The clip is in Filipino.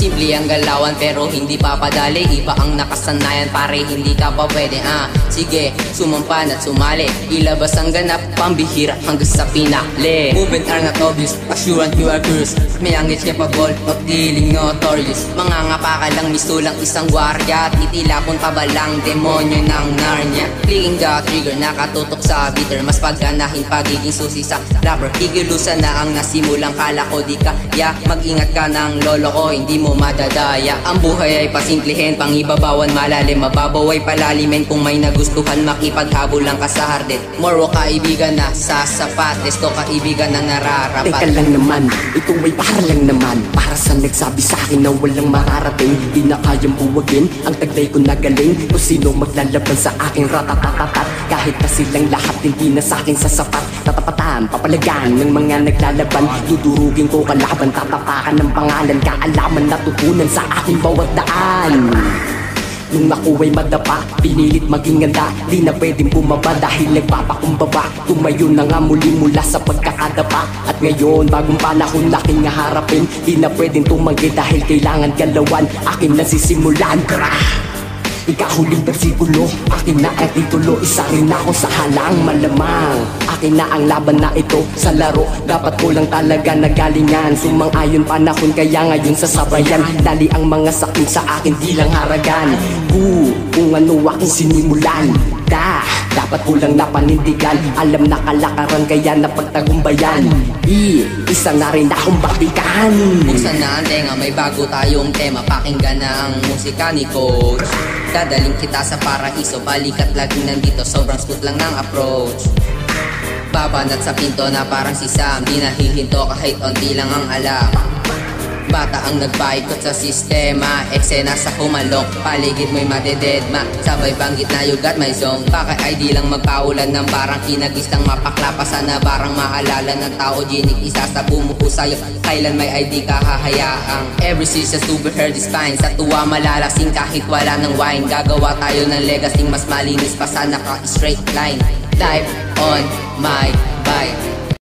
Simple ang galawan pero hindi papadali. Iba ang nakasanayan pare, hindi ka pa pwede. Sige, sumampan at sumali. Ilabas ang ganap, pambihira hanggang sa pinakli. Movement are not obvious, assurance you are curious. May language capable of dealing notorious. Mangangapa ka lang, misulang isang gwardiya. Titilapon pa ba lang demonyo ng Narnia? Clicking the trigger, nakatutok sa bitter. Mas pagkanahin pagiging susi sa rapper. Kikilusan na ang nasimulang kala ko di kaya. Mag-ingat ka ng lolo ko, hindi mo madadaya. Ang buhay ay pasimplihin, pangibabawan malalim. Mababaw ay palalimin kung may nagustuhan. Makipaghabol lang ka sa hardin. Moro kaibigan na sa sapat. Resto kaibigan na nararapat. Teka lang naman, ito ay para lang naman. Para sa nagsabi sa akin na walang mararating. Di na kayang buwagin ang taglay ko na galing. Kung sino maglalaban sa aking ratatatatat. Kahit na silang lahat hindi na sa akin sasapat. Tatapatan, papalagan ng mga naglalaban. Dudurugin ko kalaban, tatapakan ng pangalan. Kaalaman natutunan sa aking bawat daan. Nung ako ay madapa, pinilit maging ganda. Di na pwedeng bumaba dahil nagpapakumbaba. Tumayo na nga muli mula sa pagkakadapa. At ngayon, bagong panahon aking harapin. Di na pwedeng tumanggi dahil kailangan galawan. Akin na sisimulan. Ikahuling bersikulo, akin na ang titulo. Isa rin ako sa halang malamang. Akin na ang laban na ito sa laro. Dapat ko lang talaga nagalingan. Sumang-ayon panahon kaya ngayon sasabayan. Dali ang mga sakit sa akin di lang haragan. Kung ano aking sinimulan. Dapat ko lang napanindigan. Alam na kalakaran kaya napagtagumbayan. Isa na rin akong batikan. Buksan na ang tenga, may bago tayong tema. Pakinggan na ang musika ni Coach. Dadaling kita sa paraiso, balikat laging nandito. Sobrang smooth lang ng approach. Babanat sa pinto na parang si Sam. Di nahihinto kahit onti lang ang alam. Bata ang nagpaikot sa sistema. Eksena sa humalok, paligid mo'y madededma. Sabay banggit na you got my zone. Baka ay di lang magpaulan ng parang kinagistang mapaklapasan na parang maalala ng tao. Ginig isa sa bumuo sa'yo, kailan may ID ka hahayaang. Every season super hard is fine. Sa tuwa malalasing kahit wala ng wine. Gagawa tayo ng legacy mas malinis pa sana ka straight line. Life on my bike.